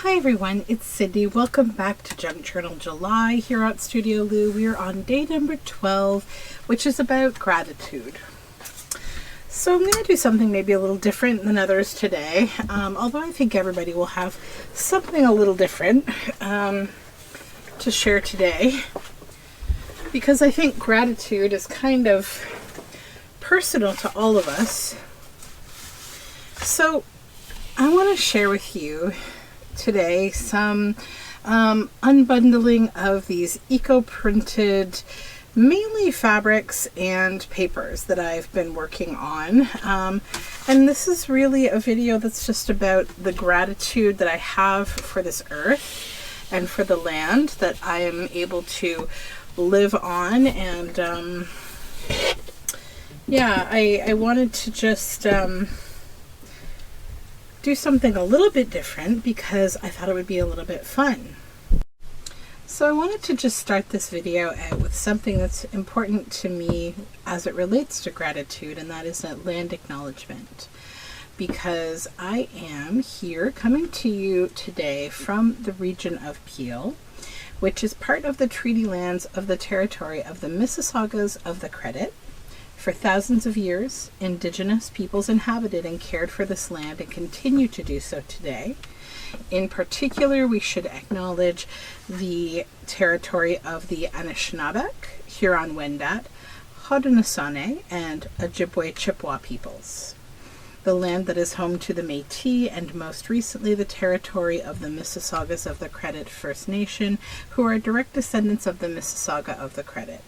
Hi everyone, it's Cindy. Welcome back to Junk Journal July here at Studioloo. We are on day number 12, which is about gratitude. So I'm going to do something maybe a little different than others today, although I think everybody will have something a little different to share today, because I think gratitude is kind of personal to all of us. So I want to share with you today some unbundling of these eco-printed mainly fabrics and papers that I've been working on, and this is really a video that's just about the gratitude that I have for this earth and for the land that I am able to live on. And I wanted to just do something a little bit different because I thought it would be a little bit fun. So I wanted to just start this video out with something that's important to me as it relates to gratitude, and that is a land acknowledgement, because I am here coming to you today from the region of Peel, which is part of the treaty lands of the territory of the Mississaugas of the Credit. For thousands of years, Indigenous peoples inhabited and cared for this land and continue to do so today. In particular, we should acknowledge the territory of the Anishinaabeg, Huron-Wendat, Haudenosaunee, and Ojibwe Chippewa peoples. The land that is home to the Métis, and most recently the territory of the Mississaugas of the Credit First Nation, who are direct descendants of the Mississauga of the Credit.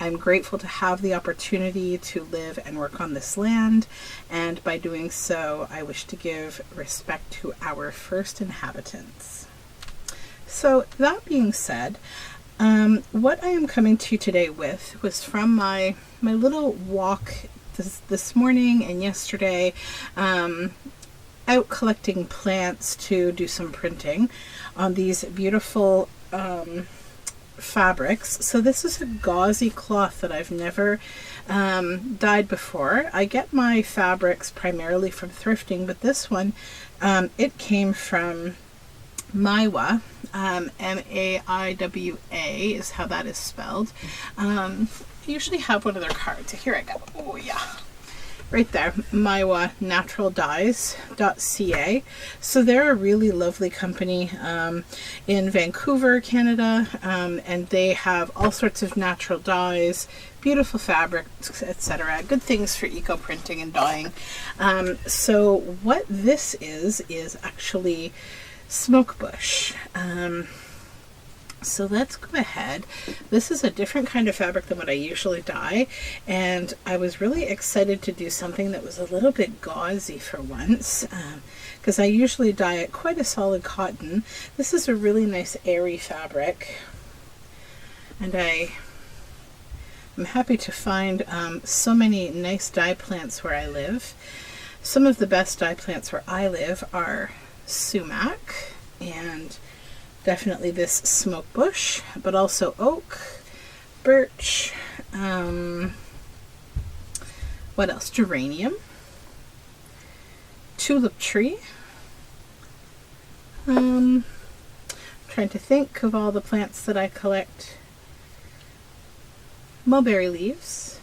I'm grateful to have the opportunity to live and work on this land, and by doing so, I wish to give respect to our first inhabitants. So that being said, what I am coming to you today with was from my little walk this morning and yesterday, out collecting plants to do some printing on these beautiful fabrics. So this is a gauzy cloth that I've never dyed before. I get my fabrics primarily from thrifting, but this one, it came from Maiwa, M-A-I-W-A is how that is spelled. I usually have one of their cards. Here I go. Oh yeah. Right there, maiwanaturaldyes.ca. So they're a really lovely company in Vancouver, Canada, and they have all sorts of natural dyes, beautiful fabrics, etc. Good things for eco-printing and dyeing. So what this is actually smoke bush. So let's go ahead. This is a different kind of fabric than what I usually dye, and I was really excited to do something that was a little bit gauzy for once, because I usually dye it quite a solid cotton. This is a really nice airy fabric, and I'm happy to find so many nice dye plants where I live. Some of the best dye plants where I live are sumac, and definitely this smoke bush, but also oak, birch, what else? Geranium, tulip tree. Trying to think of all the plants that I collect. Mulberry leaves.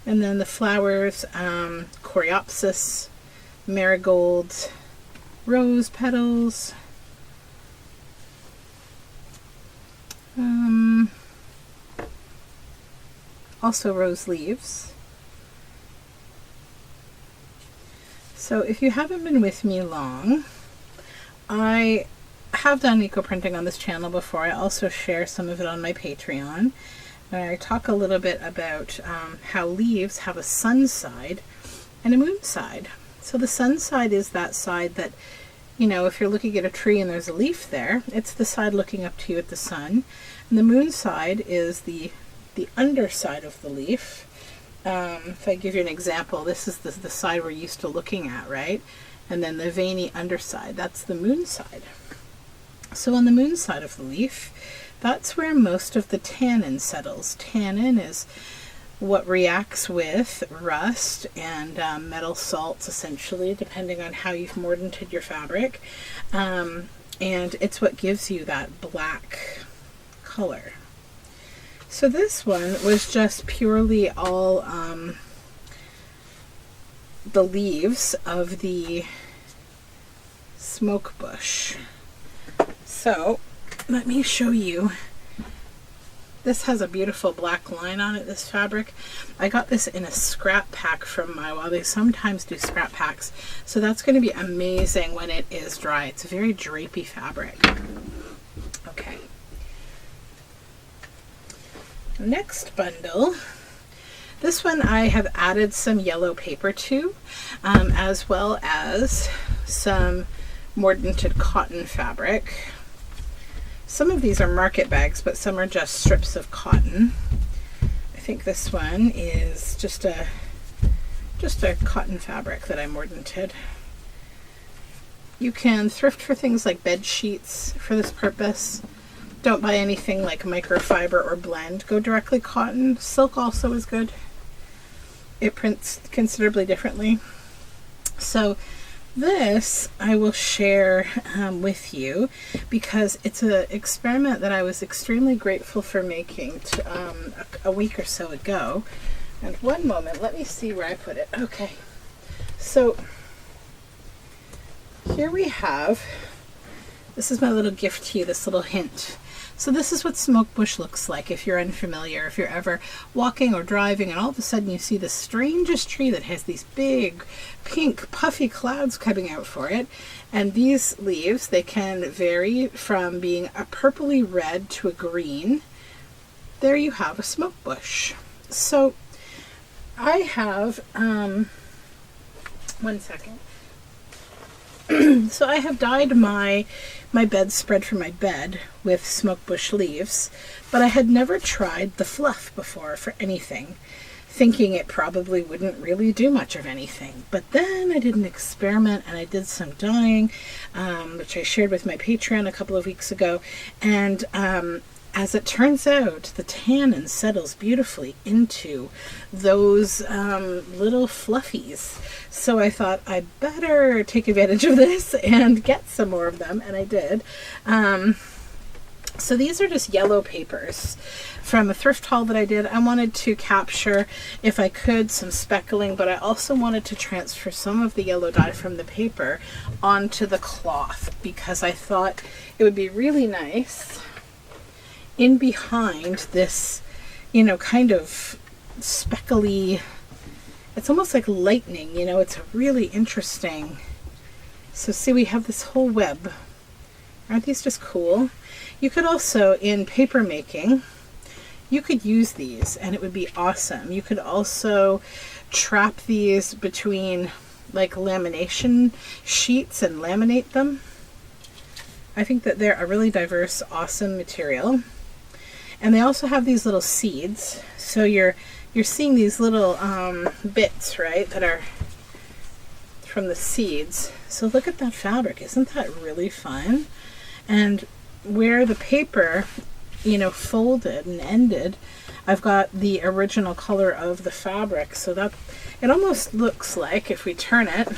And then the flowers, coreopsis, marigolds, rose petals, also rose leaves. So if you haven't been with me long, I have done eco-printing on this channel before. I also share some of it on my Patreon, and I talk a little bit about how leaves have a sun side and a moon side. So the sun side is that side that, you know, if you're looking at a tree and there's a leaf there, it's the side looking up to you at the sun. And the moon side is the underside of the leaf. If I give you an example, this is the side we're used to looking at, right? And then the veiny underside, that's the moon side. So on the moon side of the leaf, that's where most of the tannin settles. Tannin is what reacts with rust and metal salts, essentially, depending on how you've mordanted your fabric. And it's what gives you that black color. So this one was just purely all the leaves of the smoke bush. So let me show you. This has a beautiful black line on it, this fabric. I got this in a scrap pack from Maiwa. They sometimes do scrap packs. So that's going to be amazing when it is dry. It's a very drapey fabric. Okay. Next bundle. This one I have added some yellow paper to, as well as some mordanted cotton fabric. Some of these are market bags, but some are just strips of cotton. I think this one is just a cotton fabric that I mordanted. You can thrift for things like bed sheets for this purpose. Don't buy anything like microfiber or blend. Go directly cotton. Silk also is good. It prints considerably differently. So this I will share with you because it's an experiment that I was extremely grateful for making a week or so ago. And one moment, let me see where I put it. Okay, so here we have, this is my little gift to you, this little hint. So this is what smoke bush looks like if you're unfamiliar, if you're ever walking or driving and all of a sudden you see the strangest tree that has these big pink puffy clouds coming out for it. And these leaves, they can vary from being a purpley red to a green. There you have a smoke bush. So I have, one second. So I have dyed my bedspread for my bed with smoke bush leaves, but I had never tried the fluff before for anything, thinking it probably wouldn't really do much of anything. But then I did an experiment and I did some dyeing, which I shared with my Patreon a couple of weeks ago, and as it turns out, the tannin settles beautifully into those little fluffies. So I thought I'd better take advantage of this and get some more of them, and I did. So these are just yellow papers from a thrift haul that I did. I wanted to capture, if I could, some speckling, but I also wanted to transfer some of the yellow dye from the paper onto the cloth because I thought it would be really nice in behind this, you know, kind of speckly, it's almost like lightning, you know, it's really interesting. So see, we have this whole web. Aren't these just cool? You could also, in paper making, you could use these and it would be awesome. You could also trap these between like lamination sheets and laminate them. I think that they're a really diverse, awesome material. And they also have these little seeds. So you're seeing these little bits, right, that are from the seeds. So look at that fabric. Isn't that really fun? And where the paper, you know, folded and ended, I've got the original color of the fabric. So that it almost looks like, if we turn it,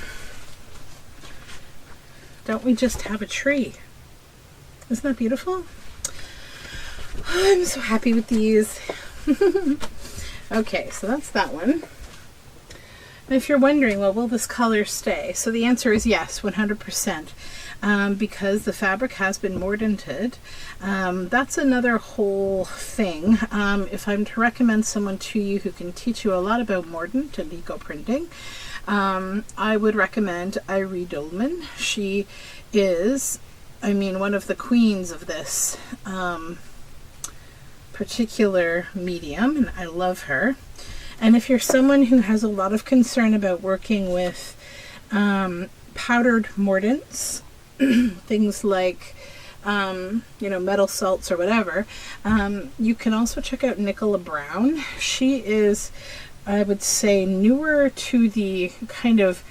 don't we just have a tree? Isn't that beautiful? I'm so happy with these. Okay, so that's that one. And if you're wondering, well, will this color stay? So the answer is yes, 100%. Because the fabric has been mordanted. That's another whole thing. If I'm to recommend someone to you who can teach you a lot about mordant and eco printing, I would recommend Irie Dolman. She is, I mean, one of the queens of this particular medium, and I love her. And if you're someone who has a lot of concern about working with powdered mordants, things like you know, metal salts or whatever, you can also check out Nicola Brown. She is, I would say, newer to the kind of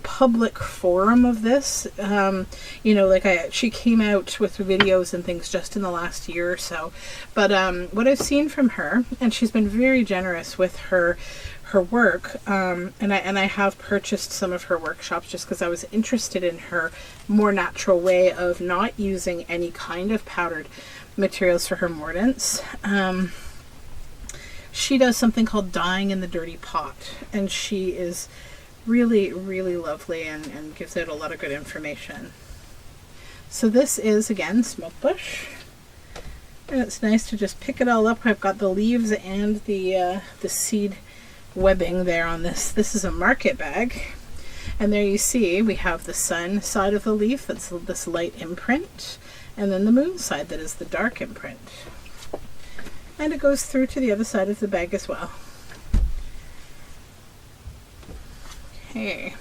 public forum of this. You know, like she came out with videos and things just in the last year or so. But what I've seen from her, and she's been very generous with her work, and I have purchased some of her workshops just because I was interested in her more natural way of not using any kind of powdered materials for her mordants. She does something called dyeing in the dirty pot, and she is really, really lovely and gives out a lot of good information. So this is, again, smoke bush. And it's nice to just pick it all up. I've got the leaves and the seed webbing there on this. This is a market bag. And there you see we have the sun side of the leaf, that's this light imprint, and then the moon side that is the dark imprint. And it goes through to the other side of the bag as well. Okay.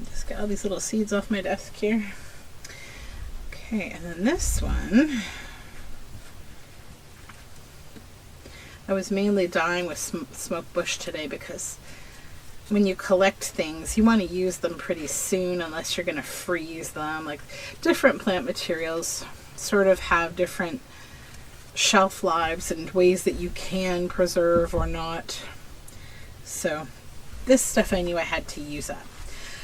Just get all these little seeds off my desk here. Okay, and then this one, I was mainly dyeing with smoke bush today because when you collect things, you want to use them pretty soon unless you're going to freeze them. Like, different plant materials sort of have different shelf lives and ways that you can preserve or not. So this stuff I knew I had to use up.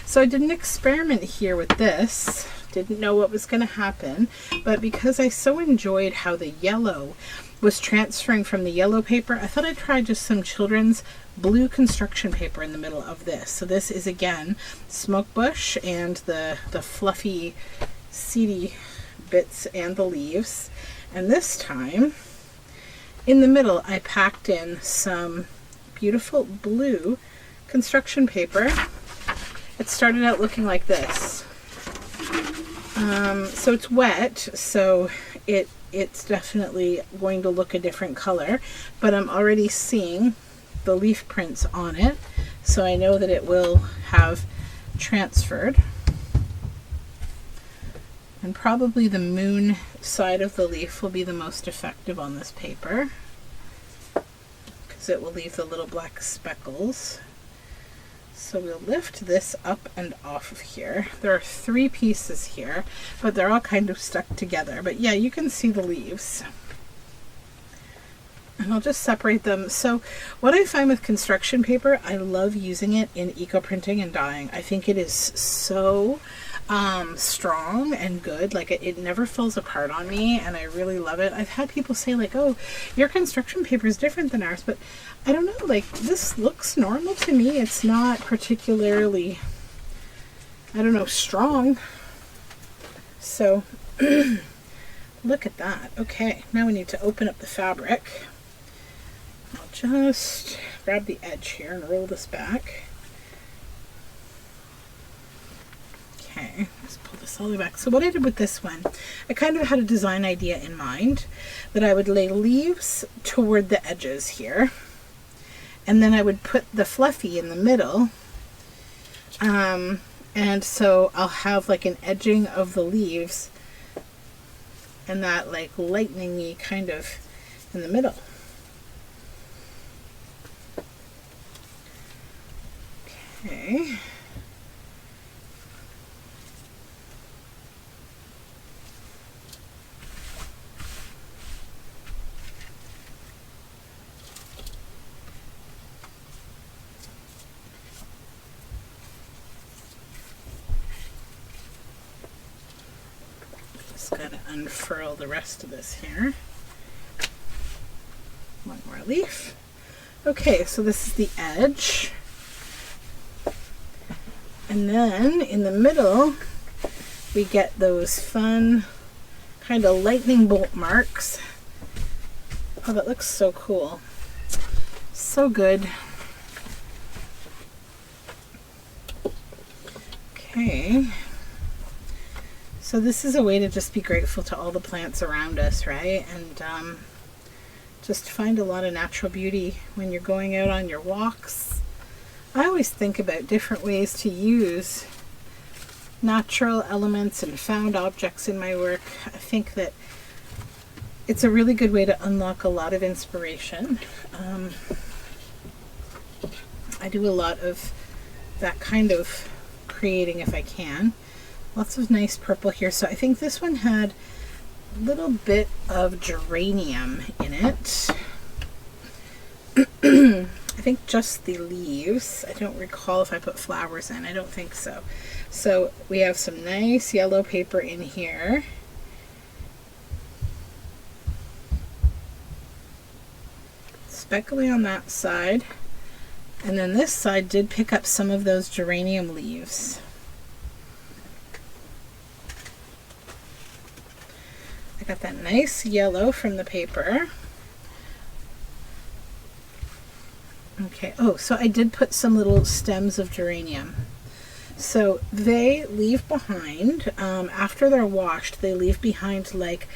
So I did an experiment here with this. Didn't know what was going to happen, but because I so enjoyed how the yellow was transferring from the yellow paper, I thought I'd try just some children's blue construction paper in the middle of this. So this is, again, smoke bush and the fluffy seedy bits and the leaves. And this time, in the middle, I packed in some beautiful blue construction paper. It started out looking like this. So it's wet, so it's definitely going to look a different color, but I'm already seeing the leaf prints on it, so I know that it will have transferred. And probably the moon side of the leaf will be the most effective on this paper because it will leave the little black speckles. So we'll lift this up and off of here. There are 3 pieces here, but they're all kind of stuck together. But yeah, you can see the leaves. And I'll just separate them. So what I find with construction paper, I love using it in eco printing and dyeing. I think it is so strong and good. Like it never falls apart on me, and I really love it. I've had people say like, oh, your construction paper is different than ours, but I don't know, like this looks normal to me. It's not particularly, I don't know, strong. So look at that. Okay, now we need to open up the fabric. I'll just grab the edge here and roll this back. Okay, let's pull this all the way back. So what I did with this one, I kind of had a design idea in mind that I would lay leaves toward the edges here, and then I would put the fluffy in the middle, and so I'll have like an edging of the leaves and that like lightning-y kind of in the middle. Okay. Just gotta unfurl the rest of this here. One more leaf. Okay, so this is the edge. And then in the middle, we get those fun kind of lightning bolt marks. Oh, that looks so cool. So good. Okay. So this is a way to just be grateful to all the plants around us, right? And just find a lot of natural beauty when you're going out on your walks. I always think about different ways to use natural elements and found objects in my work. I think that it's a really good way to unlock a lot of inspiration. I do a lot of that kind of creating if I can. Lots of nice purple here. So I think this one had a little bit of geranium in it. I think just the leaves. I don't recall if I put flowers in. I don't think so. So we have some nice yellow paper in here. Speckly on that side. And then this side did pick up some of those geranium leaves. I got that nice yellow from the paper. Okay, oh, so I did put some little stems of geranium. So they leave behind, after they're washed, they leave behind like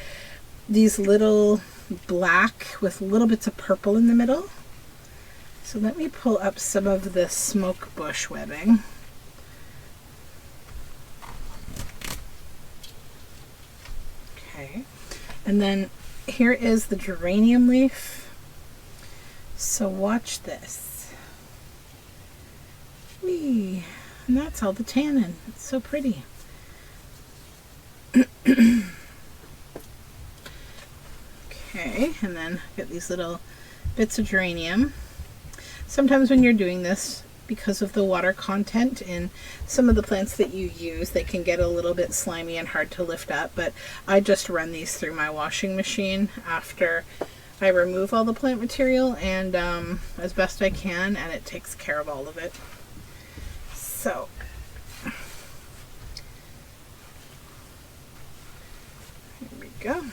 these little black with little bits of purple in the middle. So let me pull up some of the smoke bush webbing. Okay, and then here is the geranium leaf. So watch this. Whee! And that's all the tannin. It's so pretty. Okay, and then get these little bits of geranium. Sometimes when you're doing this, because of the water content in some of the plants that you use, they can get a little bit slimy and hard to lift up, but I just run these through my washing machine after I remove all the plant material, and as best I can, and it takes care of all of it. So here we go.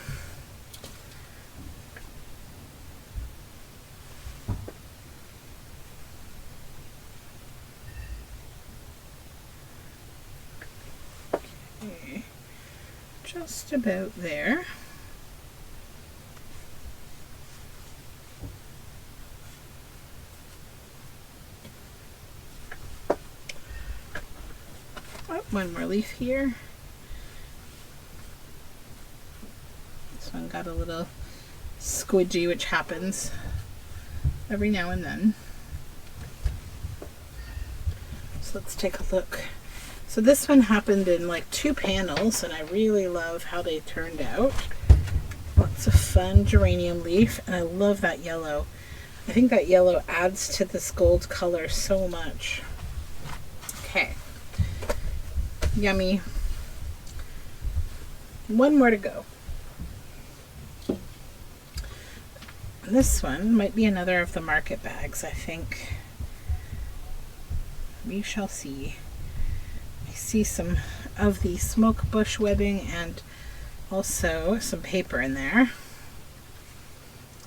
Okay, just about there. Oh, one more leaf here. This one got a little squidgy, which happens every now and then. So let's take a look. So this one happened in like 2 panels, and I really love how they turned out. Lots of fun geranium leaf, and I love that yellow. I think that yellow adds to this gold color so much. Okay. Yummy. One more to go. This one might be another of the market bags, I think. We shall see. I see some of the smoke bush webbing and also some paper in there.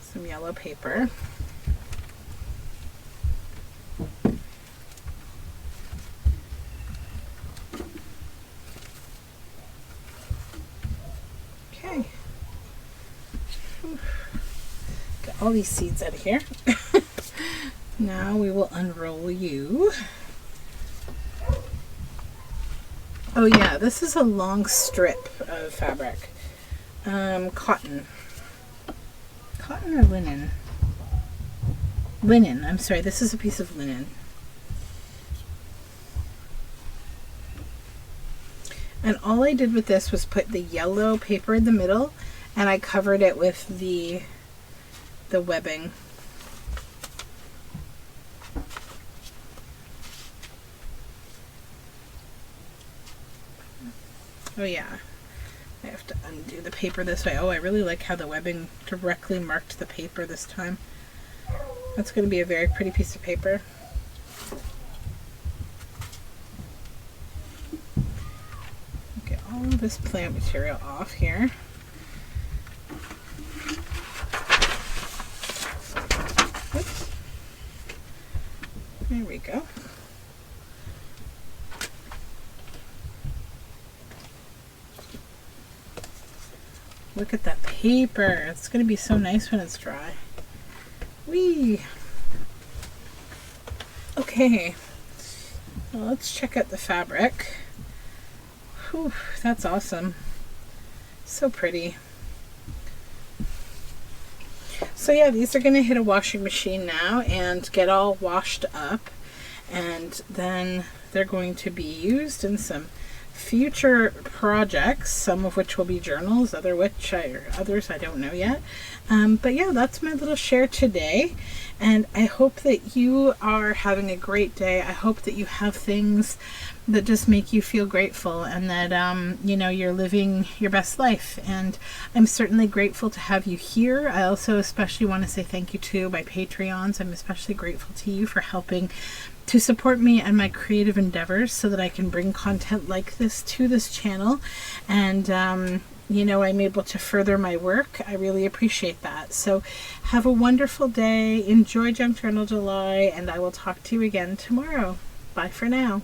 Some yellow paper. Okay. Get all these seeds out of here. Now we will unroll you. Oh yeah, this is a long strip of fabric. Cotton. Cotton or linen? Linen, I'm sorry, this is a piece of linen. And all I did with this was put the yellow paper in the middle, and I covered it with the webbing. Oh yeah, I have to undo the paper this way. Oh, I really like how the webbing directly marked the paper this time. That's going to be a very pretty piece of paper. Get all of this plant material off here. Oops. There we go. Look at that paper. It's going to be so nice when it's dry. Whee! Okay. Well, let's check out the fabric. Whew, that's awesome. So pretty. So yeah, these are going to hit a washing machine now and get all washed up. and then they're going to be used in some future projects, some of which will be journals, others I don't know yet. But yeah, that's my little share today, and I hope that you are having a great day. I hope that you have things that just make you feel grateful, and that you're living your best life. And I'm certainly grateful to have you here. I also especially want to say thank you to my Patreons. I'm especially grateful to you for helping to support me and my creative endeavors so that I can bring content like this to this channel, and I'm able to further my work. I really appreciate that. So have a wonderful day. Enjoy Junk Journal July, and I will talk to you again tomorrow. Bye for now.